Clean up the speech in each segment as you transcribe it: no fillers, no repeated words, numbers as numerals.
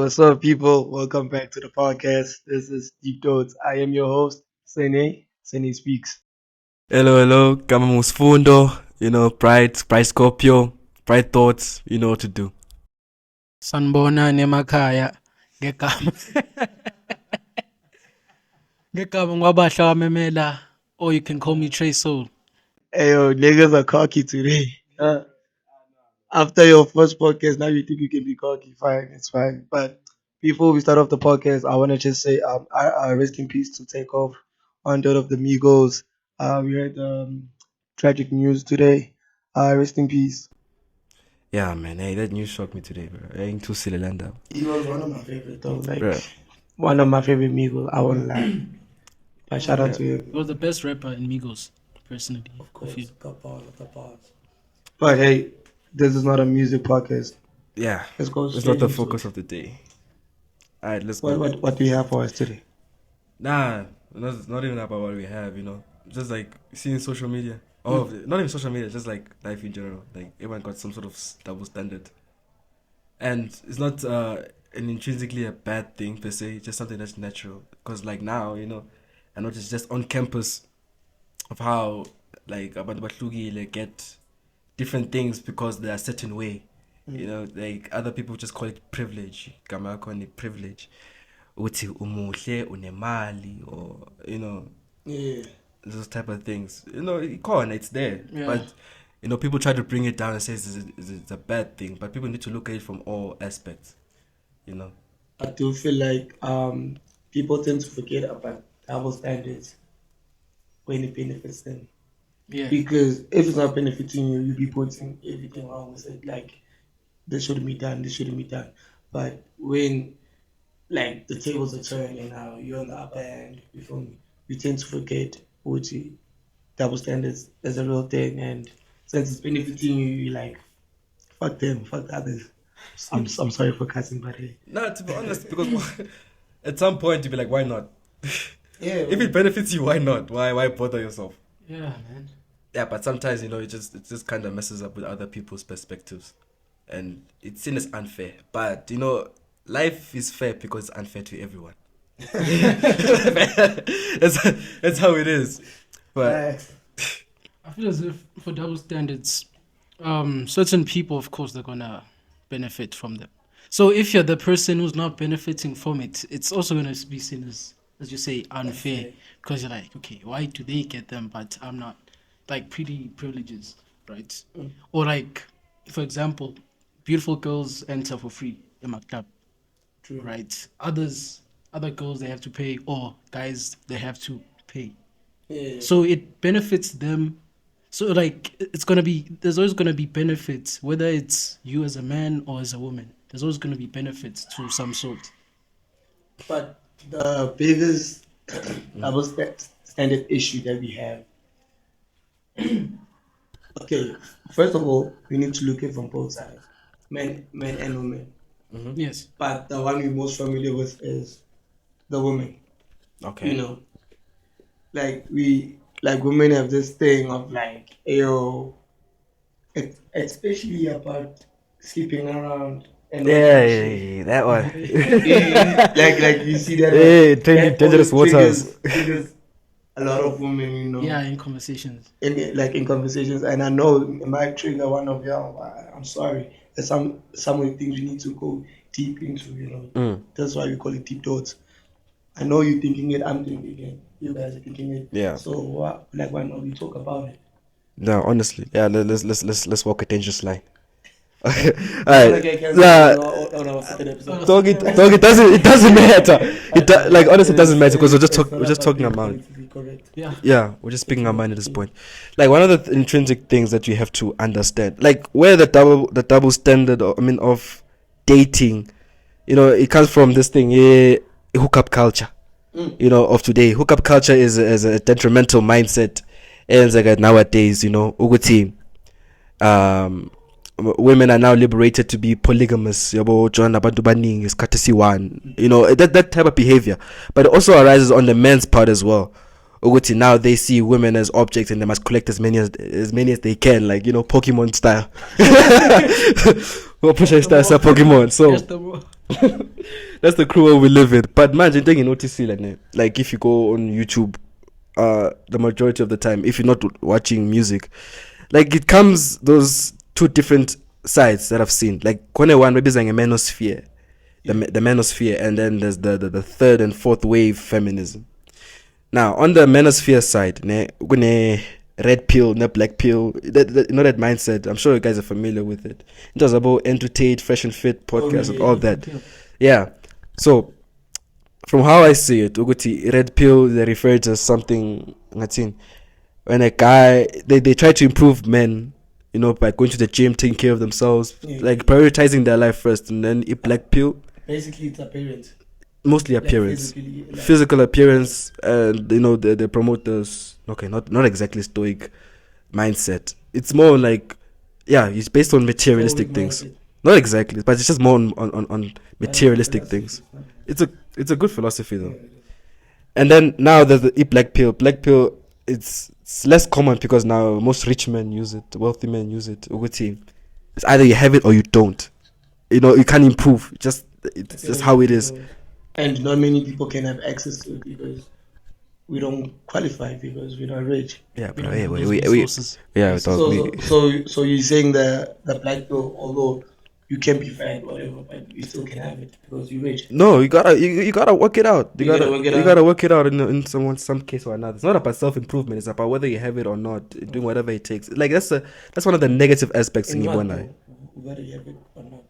What's up, people? Welcome back to the podcast. This is Deep Thoughts. I am your host, Sene. Sene speaks. Hello, hello. Kama Musfundo, Pride Scorpio, Pride Thoughts, you know what to do. Sanibona nemakhaya ngegama ngegama ngwabahla wamemela, or you can call me Trey Soul. Hey, yo, niggas are cocky today. After your first podcast, now you think you can be cocky. Fine, it's fine. But before we start off the podcast, I want to just say, rest in peace to take off on that of the Migos. We heard tragic news today. Rest in peace. Yeah, man. Hey, that news shocked me today, bro. I ain't too silly land up. He was one of my favorite, though. Like Bruh. one of my favorite Migos. I won't lie. But shout out to you. He was the best rapper in Migos, personally. Of course, I feel. the But hey, this is not a music podcast. Yeah, Let's go. it's straight not the into focus it. of the day. All right, let's What, go. what do you have for us today? Nah, it's not even about what we have, Just like seeing social media. Oh, not even social media, just like life in general. Like everyone got some sort of double standard. And it's not an intrinsically a bad thing per se, just something that's natural. Because like now, I notice just on campus of how like abantu bahlukile get different things because they are a certain way. Like other people just call it privilege. Gama yakho ni privilege. Uthi umuhle, unemali, or Yeah. those type of things. It's there. Yeah. But people try to bring it down and say it's a bad thing. But people need to look at it from all aspects. I do feel like people tend to forget about double standards when it benefits them. Yeah. Because if it's not benefiting you, you'll be putting everything wrong with it. Like, this shouldn't be done, this shouldn't be done. But when, like, the tables are turned and now you're on the upper end, you feel me? You tend to forget which double standards is a real thing. And since it's benefiting you, you're like, fuck them, fuck the others. I'm sorry for cussing, but hey. Nah, to be honest, because at some point you'll be like, why not? Yeah. If it benefits you, why not? Why bother yourself? Yeah, man. Yeah, but sometimes it just kind of messes up with other people's perspectives, and it's seen as unfair. But life is fair because it's unfair to everyone. that's how it is. But I feel as if for double standards, certain people, of course, they're gonna benefit from them. So if you're the person who's not benefiting from it, it's also gonna be seen as you say, unfair. Because you're like, okay, why do they get them but I'm not? Like pretty privileges, right? Or like, for example, beautiful girls enter for free in my club. True. Right? Other girls they have to pay, or guys they have to pay. Yeah. So it benefits them. So like there's always gonna be benefits, whether it's you as a man or as a woman. There's always gonna be benefits to some sort. But the biggest double standard issue that we have, okay, first of all, we need to look at it from both sides, men and women. Yes. But the one we're most familiar with is the women. okay, Like women have this thing of like, especially about sleeping around. And all that shit. that one. like you see that. Hey, training that dangerous always waters. triggers a lot of women, Yeah, in conversations. in conversations, and I know it might trigger one of y'all. I'm sorry. There's some of the things we need to go deep into. That's why we call it deep thoughts. I know you're thinking it, I'm thinking it, you guys are thinking it. Yeah. So why not we talk about it? No, honestly, yeah. Let's walk a dangerous line. All Okay, right. cancel on our second episode. Talk it doesn't matter. Honestly, it doesn't matter because we're just talking about it. Politically correct. Yeah. Yeah, we're just speaking our mind at this point. Like one of the intrinsic things that you have to understand, like where the double standard, of dating, it comes from this thing, hookup culture, of today. Hookup culture is a detrimental mindset, and like nowadays, uguti, women are now liberated to be polygamous. Yabo John abantu baningi isikhathi siyi-one. That type of behavior, but it also arises on the men's part as well. Uguti, now they see women as objects and they must collect as many as they can, Pokemon style. Or push style Pokemon. So That's the crew we live in. But man, you notice like if you go on YouTube, the majority of the time, if you're not watching music, like it comes those two different sides that I've seen. Like one maybe saying a manosphere, the manosphere, and then there's the third and fourth wave feminism. Now on the manosphere side, red pill, ne black pill, that that mindset. I'm sure you guys are familiar with it. It was about entertain, fresh and fit podcast and all that. Yeah. So from how I see it, Uguti, red pill, they refer to something when a guy they try to improve men, by going to the gym, taking care of themselves, like prioritizing their life first, and then a black pill. Basically, it's appearance. Mostly appearance, physical appearance, and they promote this. Okay, not exactly stoic mindset. It's more like, it's based on materialistic things. Not exactly, but it's just more on materialistic things. It's a good philosophy though. And then now there's the black pill. Black pill, it's less common because now most rich men use it, wealthy men use it. It's either you have it or you don't. You can't improve. It's just how it is. And not many people can have access to it because we don't qualify because we're not rich. Yeah, but so you're saying the black pill, although you can be fat, whatever, but you still can have it because you're rich. No, you gotta work it out. You gotta work it out in some case or another. It's not about self-improvement. It's about whether you have it or not. Doing whatever it takes. Like that's one of the negative aspects in Ibonai. Whether you have it or not.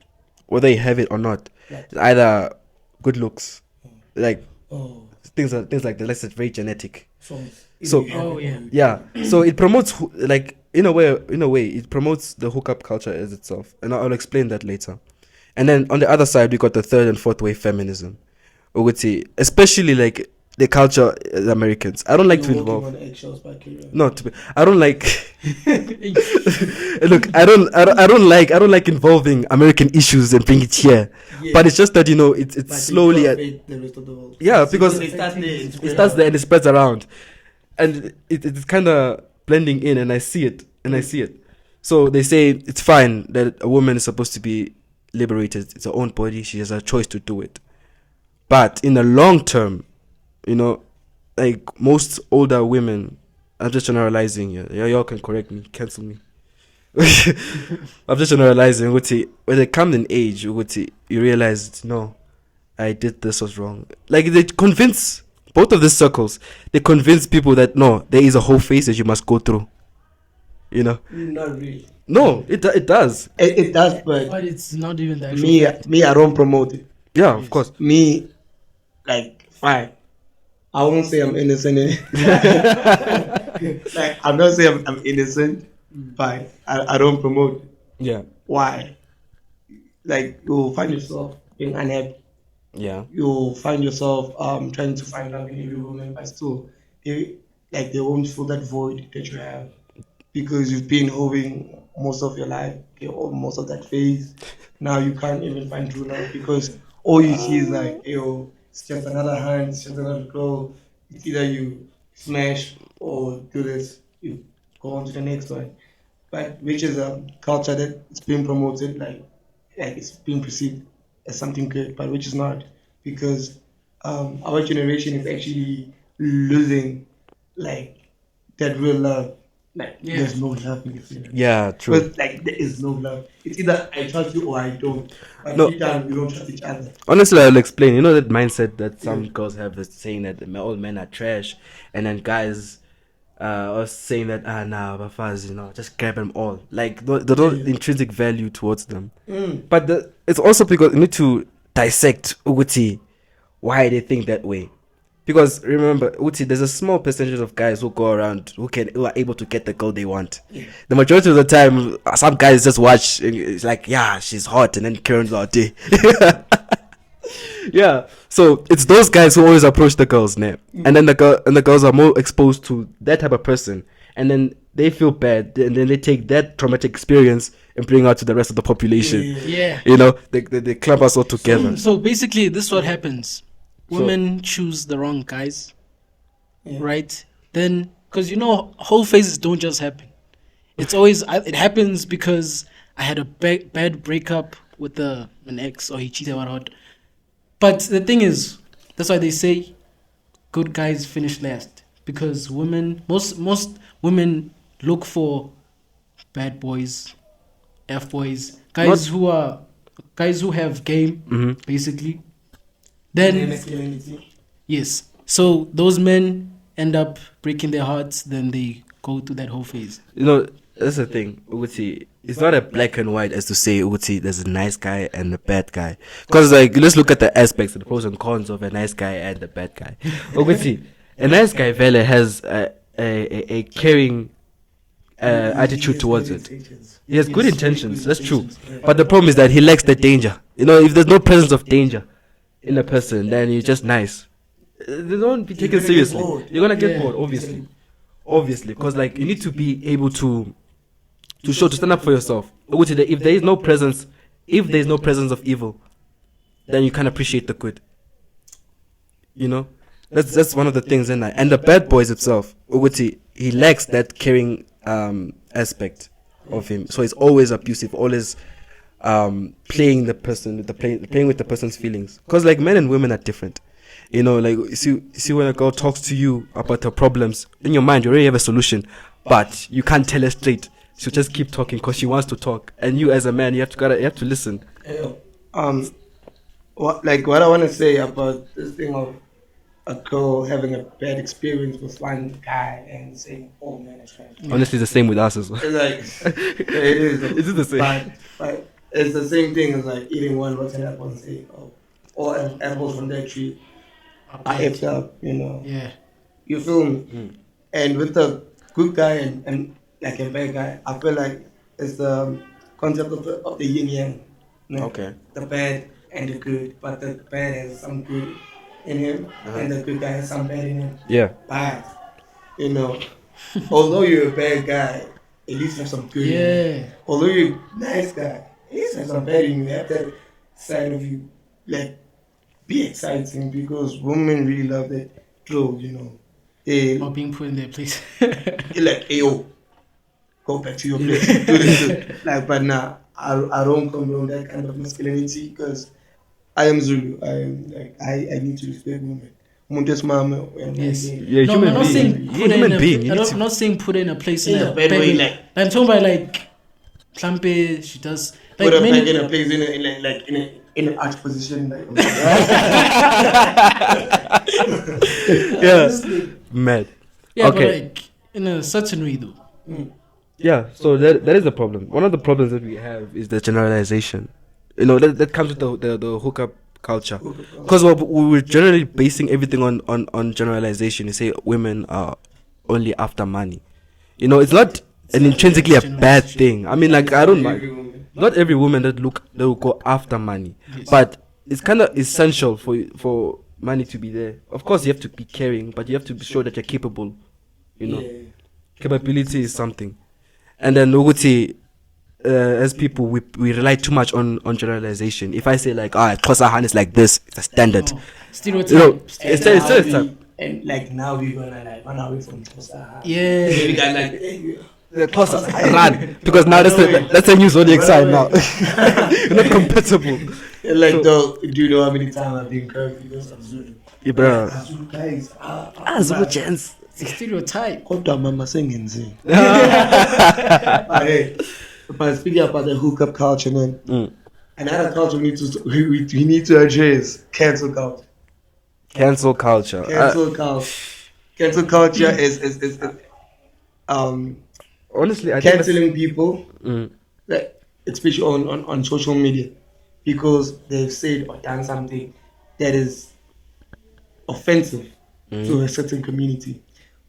Whether you have it or not, it's either good looks, like things like that. Let's say it's very genetic. So so it promotes like in a way it promotes the hookup culture as itself, and I'll explain that later. And then on the other side we got the third and fourth wave feminism, especially like the culture as Americans. I don't like to involve. I don't like. Look, I don't like involving American issues and bring it here. Yeah. But it's just that it's slowly. The rest of the world. Yeah, because it starts there and it spreads around, and it's kind of blending in, and I see it. So they say it's fine that a woman is supposed to be liberated. It's her own body. She has a choice to do it. But in the long term, like most older women, I'm just generalizing here. Y'all can correct me, cancel me. I'm just generalizing. When they come in age, you realize, no, I did this was wrong. Like they convince both of these circles. They convince people that no, there is a whole phase that you must go through. Not really. No, it does. It does, but it's not even that. Me, I don't promote it. Yeah, of course. Me, like fine. I won't say I'm innocent. Like I'm not saying I'm innocent, but I don't promote it. Yeah. Why? Like you'll find yourself being unhappy. Yeah. You'll find yourself trying to find love in every woman, but still they won't fill that void that you have because you've been hoping most of your life, or most of that phase. Now you can't even find true love because all you see is like, it's just another hand, it's just another girl. It's either you smash or do this, you go on to the next one. But which is a culture that it's being promoted like it's being perceived as something good, but which is not, because our generation is actually losing like that real love. Like there's no love in the Yeah, true. But like there is no love. It's either I trust you or I don't. But no, time we don't trust each other. Honestly, I'll explain. That mindset that some girls have, that's saying that all men are trash, and then guys are saying that Bafaz, just grab them all. Like the intrinsic value towards them. But it's also because you need to dissect Uguti why they think that way. Because remember, Uti, there's a small percentage of guys who go around who are able to get the girl they want. Yeah. The majority of the time, some guys just watch. It's like, she's hot, and then Karen's out there. Yeah. So it's those guys who always approach the girls, and then the girls are more exposed to that type of person, and then they feel bad, and then they take that traumatic experience and bring out to the rest of the population. Yeah. They clump us all together. So basically, this is what happens. Women choose the wrong guys, right? Then, because whole phases don't just happen. It's always it happens because I had a bad breakup with an ex, or he cheated or what. But the thing is, that's why they say good guys finish last, because most women look for bad boys, f boys, guys who have game, basically. Their Then masculinity. yes, so those men end up breaking their hearts. Then they go through that whole phase. You know, that's the thing. Uguti, it's not a black and white as to say, Uguti, there's a nice guy and a bad guy. Because, like, let's look at the aspects, the pros and cons of a nice guy and a bad guy. Uguti, a nice guy, Vele, has a caring attitude towards it. He has good intentions, that's true. But the problem is that he lacks the danger. You know, if there's no presence of danger in a person, then you're just nice. They don't be taken seriously. You're gonna get bored, obviously, because like you need to be able to stand up for yourself. If there is no presence, of evil, then you can appreciate the good. You know, that's one of the things. And the bad boys itself, he lacks that caring aspect of him. So he's always abusive, always playing playing with the person's feelings. Because like men and women are different. You know, like you see when a girl talks to you about her problems, in your mind you already have a solution, but you can't tell her straight. She'll just keep talking because she wants to talk, and you as a man, you have to listen. What I want to say about this thing of a girl having a bad experience with one guy and saying, "Oh man, it's trash." Honestly, it's the same with us as well. It's like it is. It is the same. But it's the same thing as like eating one rotten apple and saying, "Oh, all apples from that tree are effed up." You know. Yeah. You feel me? And with the good guy and like a bad guy, I feel like it's the concept of the yin yang. You know? Okay. The bad and the good, but the bad has some good in him, and the good guy has some bad in him. Yeah. But you know, although you're a bad guy, at least have some good. In you. Although you're a nice guy, at least have some bad in you. Have that side of you, like be exciting, because women really love that glow. You know. Or being put in their place. Like, hey, yo, go back to your place. Do this. Like, but nah, I don't condone that kind of masculinity, because I am Zulu. I need to respect women. Montes mama. Yes. Yeah, No, human I'm not being. saying put her Human in being. I'm not saying put her in a place In a bad way, like I'm talking about like Klampe, she does like put her many, back in a place in an arch position. Like, Yeah. Mad. yeah, Okay. but like in a certain way though. Yeah, so that is the problem. One of the problems that we have is the generalization. You know, that comes with the hookup culture. Because we're generally basing everything on generalization. You say women are only after money. You know, it's not an intrinsically a bad thing. I mean, like, I don't mind. Not every woman that will go after money. Yes. But it's kind of essential for money to be there. Of course, you have to be caring, but you have to be sure that you're capable. You know, capability is something. And then Uguti, as people, we rely too much on generalization. If I say like, Xhosa Han is like this, it's a standard. Stereotype. You know, and it's now stereotype. and like now we're gonna like run away from Xhosa. Yeah. We got like, hey, Xhosa, run, because now that's a new zodiac sign now. You're not compatible. like, though, do you know how many times I've been curved because of Zulu? Yeah, bro. Zulu guys, Zulu gents. Stereotype. kodwa mama sengenzi. But speaking about the hookup culture, man, another culture we need to address: cancel culture. Cancel culture. Cancel culture is Honestly, I think canceling people, like, especially on social media, because they've said or done something that is offensive to a certain community.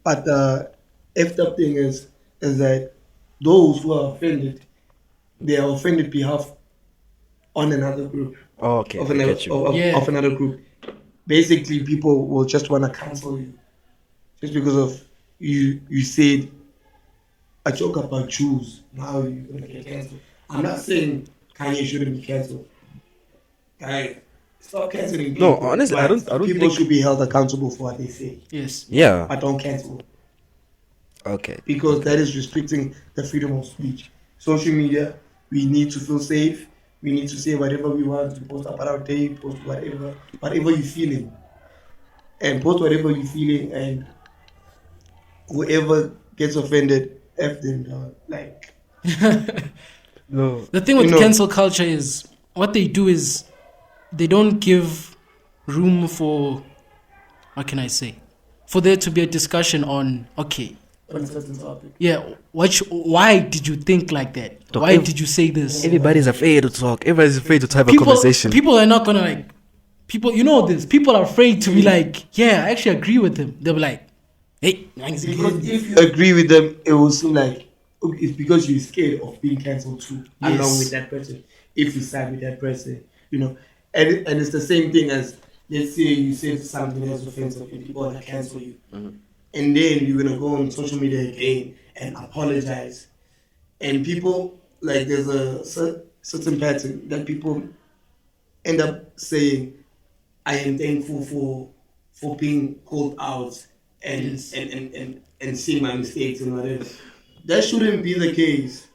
But the effed up thing is that those who are offended, they are offended behalf on another group. Oh, okay. Of I another, get you. of another group. Basically, people will just want to cancel you just because of you said a joke about Jews. Now you're gonna get cancelled. I'm not saying Kanye shouldn't be cancelled. Guys, stop canceling people. No, honestly, I don't People think. should be held accountable for what they say, Yes. Yeah. but don't cancel, Okay. because that is restricting the freedom of speech. Social media, we need to feel safe. We need to say whatever we want to post about our day, post whatever you're feeling, and post whatever you're feeling, and whoever gets offended, f them, dog. Like, No. The thing you with know, cancel culture is what they do is they don't give room for, what can I say, for there to be a discussion on, okay, on a certain topic. yeah, why did you think like that? Doc, Why did you say this? Everybody's afraid to talk. Everybody's afraid to have a People, conversation. people are not gonna like. People, you know this. People are afraid to be like, yeah, I actually agree with him. They'll be like, hey, Because if you agree with them, it will seem like it's because you're scared of being cancelled too, Yes. along with that person. If you side with that person, you know, and it's the same thing as, let's say you say something that's offensive and people want to cancel you, and then you're gonna go on social media again and apologize, and people, like, there's a certain pattern that people end up saying, I am thankful for being called out and Yes. and seeing my mistakes and whatever. That shouldn't be the case.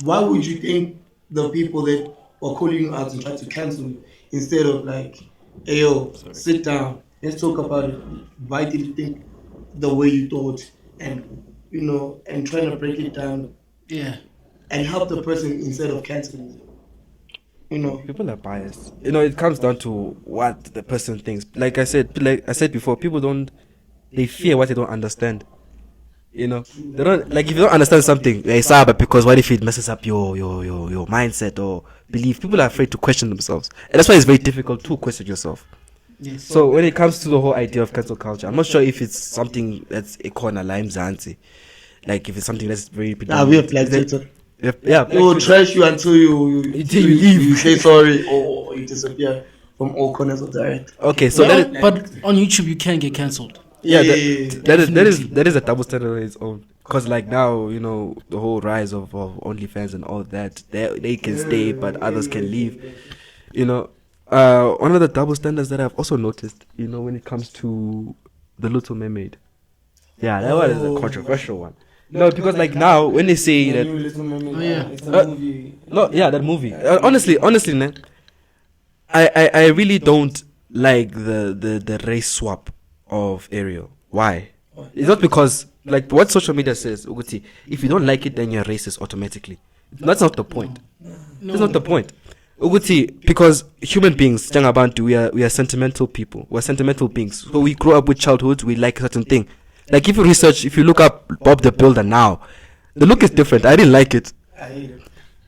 Why would you think the people that are calling you out and try to cancel you instead of like, hey yo, sit down, let's talk about it. Why did you think the way you thought, and and trying to break it down yeah, and help the person instead of canceling them. People are biased. It comes down to what the person thinks. Like I said before, people don't. They fear what they don't understand. They don't like if you don't understand something. They say, but because what if it messes up your mindset or belief? People are afraid to question themselves, and that's why it's very difficult to question yourself. yes. So when it comes to the whole idea of cancel culture, I'm not sure if it's something that's a corner lime zanzi, like if it's something that's very. We have like Twitter. Yeah, They will trash you until you Until you leave. You say sorry or you disappear from all corners of the earth. okay. So Yeah, that is, but on YouTube you can get cancelled. yeah, Yeah. that is a double standard on its own. Cause like now, the whole rise of OnlyFans and all that, they can stay, but others can leave. One of the double standards that I've also noticed, when it comes to the Little Mermaid. Yeah, that one is a controversial one. No, because like now when they say that, Oh, yeah. It's a movie. no, yeah, that movie. Honestly, man, I really don't like the race swap of Ariel. Why? It's not because like what social media says, Uguti, if you don't like it, then you're racist automatically. That's not the point. That's not the point. Uguti, because human beings, Jangabantu, we are sentimental people. We're sentimental beings. So we grow up with childhood, we like a certain thing. Like if you look up Bob the Builder now, the look is different. I didn't like it. I hate it.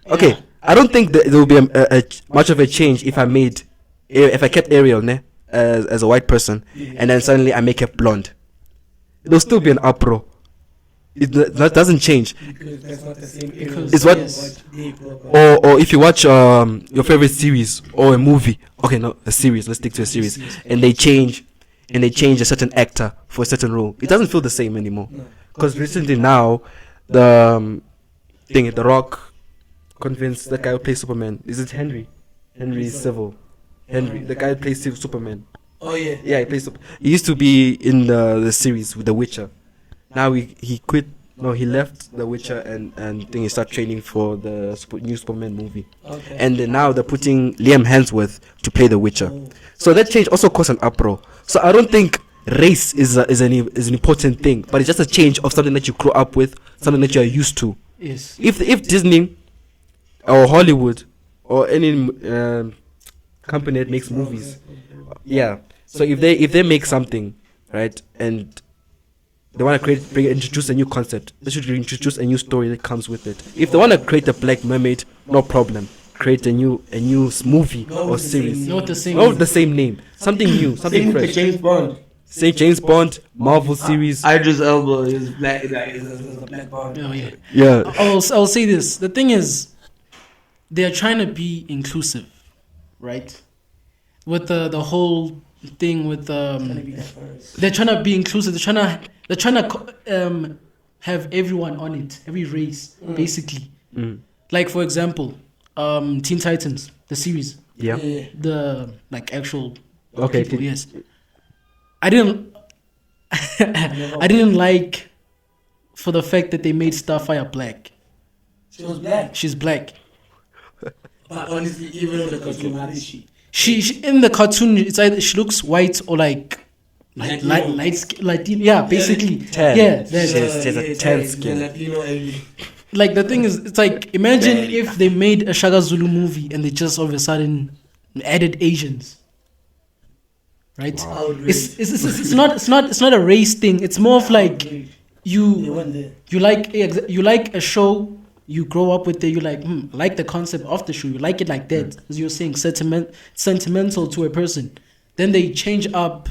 Okay, I don't think there will be a much of a change if I kept Ariel as a white person and then suddenly I make her blonde. There'll still be an uproar. That doesn't change. Because that's not the same. Because- It's what- yes. Or if you watch your favorite series or a movie, okay, no, a series. Let's stick to a series, and they change a certain actor for a certain role. It doesn't feel the same anymore. Because recently now, the The Rock convinced the guy who plays Superman. Is it Henry? Henry Civil. Henry, the guy who plays Superman. Oh yeah. Yeah, he plays. He used to be in the series with The Witcher. Now he quit. No, he left The Witcher and then he started training for the new Superman movie. Okay. And then now they're putting Liam Hemsworth to play The Witcher. So that change also caused an uproar. So I don't think race is an important thing, but it's just a change of something that you grew up with, something that you are used to. Yes. If Disney or Hollywood or any company that makes movies, yeah. So if they make something, right, and they want to introduce a new concept, they should introduce a new story that comes with it. If they want to create a Black Mermaid, no problem. Create a new movie or series. Not the same. Not the same name. Something new, something Same with fresh. James Bond. Say James Bond, Marvel series. Idris Elba is black. Is a black Bond. Oh yeah. Yeah. I'll say this. The thing is, they are trying to be inclusive, right? With the whole thing with they're trying to be inclusive. They're trying to have everyone on it, every race, basically. Like for example, Teen Titans, the series, Yeah. the like actual Okay. people. Yes, I didn't. I didn't like for the fact that they made Starfire black. She was black. She's black. But honestly, even on the cartoon, how is she? She in the cartoon, it's either she looks white or like Latino. Latino. Yeah, basically. Tan. Yeah, She has a yeah, tan the skin. Latino and like the thing is, it's like imagine if they made a Shaka Zulu movie and they just all of a sudden added Asians, right? outrage. It's not a race thing. It's more of like Outrage. They you went there. you like a show, you grow up with it, you like the concept of the show, you like it like that, as you're saying, sentimental to a person. Then they change up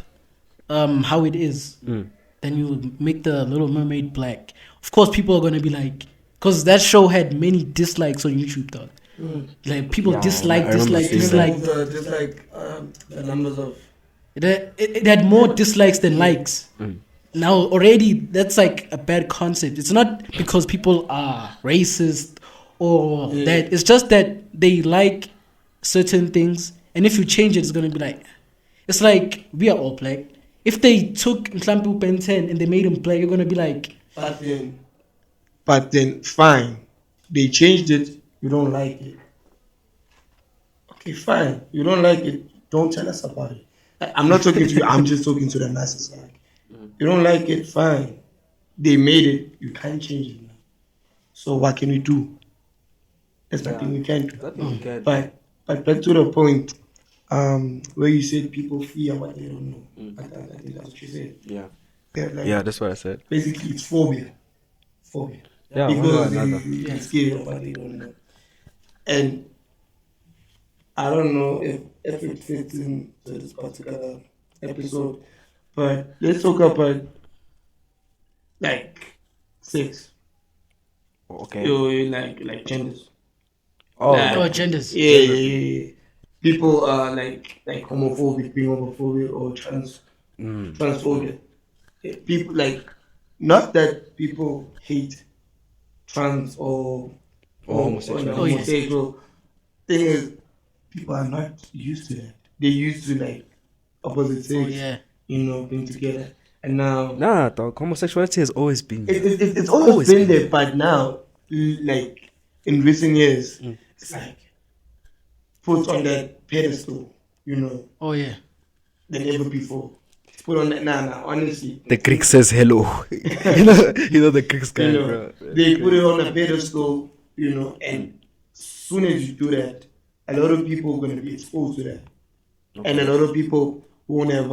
how it is. Then you make the Little Mermaid black. Of course, people are gonna be like, because that show had many dislikes on YouTube, dog. Like people Yeah, dislike, I remember dislike, seeing dislike. Just like the numbers of It had more dislikes than likes. Now already that's like a bad concept. It's not because people are racist or that. It's just that they like certain things, and if you change it, it's gonna be like, it's like we are all black. If they took Mhlampu Ben 10 and they made him black, you're gonna be like, but then fine. They changed it, you don't like it. Okay, fine. You don't like it, don't tell us about it. I'm not talking to you, I'm just talking to the masses. Like, you don't like it, fine. They made it, you can't change it now. So what can we do? There's nothing we can do. But back to the point, where you said people fear what they don't know. I think that's what you said. Yeah. Like, Yeah, that's what I said. basically it's phobia. Phobia. Yeah, one way or Because another. you're scared of what they don't know. And I don't know if it fits into this particular episode, but let's talk about like sex. Okay. You like genders. Oh, Like, oh, genders. yeah. People are like homophobic, being homophobic or transphobia. People like, not that people hate trans or homosexual. the Oh, yes. homosexual. Thing is, people are not used to that. They used to like opposite sex, Oh yeah. being together. And now Nah, dog. Homosexuality has always been there. it's always been there, but now, like in recent years, it's like put on that pedestal, Oh yeah. than ever before. It's put on that. Nah, honestly. The Greek says hello. you know the Greeks guy, bro. They put it on a pedestal, and as soon as you do that, a lot of people are going to be exposed to that. And a lot of people won't have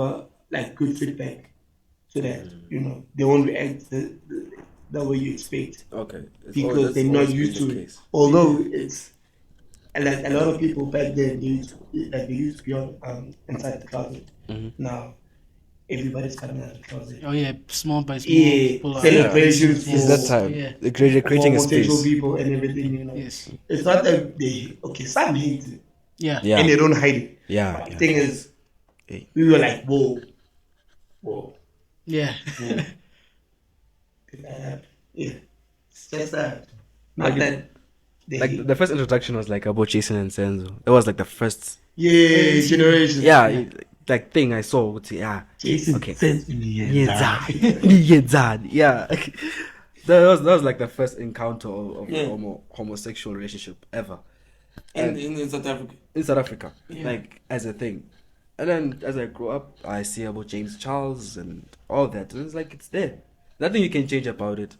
like good feedback to that. They won't react the way you expect Okay. because they're not used to it. Although it's like a lot of people back then, they used to be on inside the closet. Now everybody's coming out of the closet. Oh yeah. Small by small. Yeah, People are, celebrations It's for that time. Yeah. They're creating a homosexual space. people and everything. Yes. It's not that some hate it Yeah. Yeah. and they don't hide it. Yeah. But the yeah. thing is, Hey. we were like, whoa. Yeah. Yeah, it's just that. Not that they Like hate. the first introduction was like about Jason and Senzo. That was like the first, Yeah, generation. like thing I saw. Yeah, Jason okay. sends me Yeah, yeah. That was like the first encounter of Yeah. homosexual relationship ever in South Africa. in South Africa, Yeah. like as a thing. And then as I grow up, I see about James Charles and all that, and it's like it's there. Nothing you can change about it.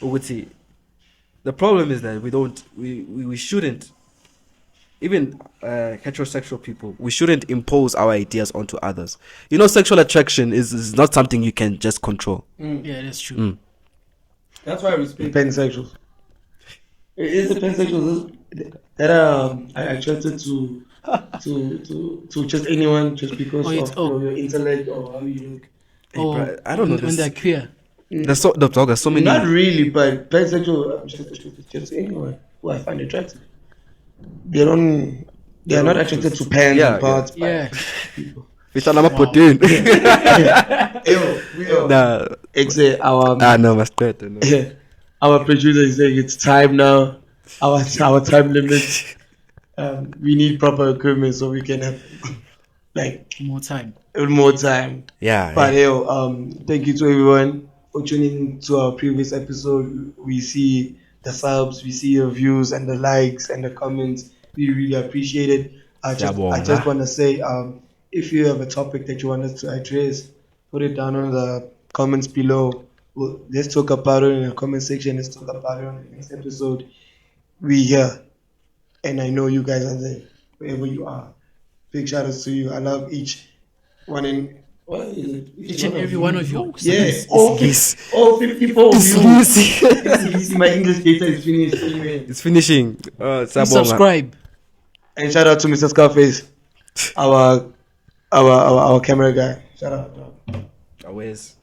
Uguti, the problem is that we shouldn't, even heterosexual people, we shouldn't impose our ideas onto others. Sexual attraction is not something you can just control. Yeah, that's true. That's why I respect pansexuals. It is the pansexuals that are attracted to just anyone just because of your intellect or how you look. Oh, bro, I don't know when this- they're queer. There's so many. Not really, but pansexual, I'm just attracted to just anyone who I find attractive. They are not attracted to pants Yeah, and parts. but Yeah. people. Nah, It's our no, mas better. No. our producer is saying it's time now. Our time limit. We need proper equipment so we can have like More time. more time. Yeah, But thank you to everyone for tuning to our previous episode. We see the subs, we see your views and the likes and the comments, We really appreciate it. I just want to say, if you have a topic that you want us to address, put it down in the comments below. Let's talk about it in the comment section. Let's talk about it on the next episode. We here, and I know you guys are there wherever you are. Big shout outs to you. I love each one in what is it? Each and every one of you. Yeah, all 54 of It's you. finishing. My English data is finished anyway. It's finishing. Please subscribe. And shout out to Mr. Scarface, our camera guy. Shout out. Always.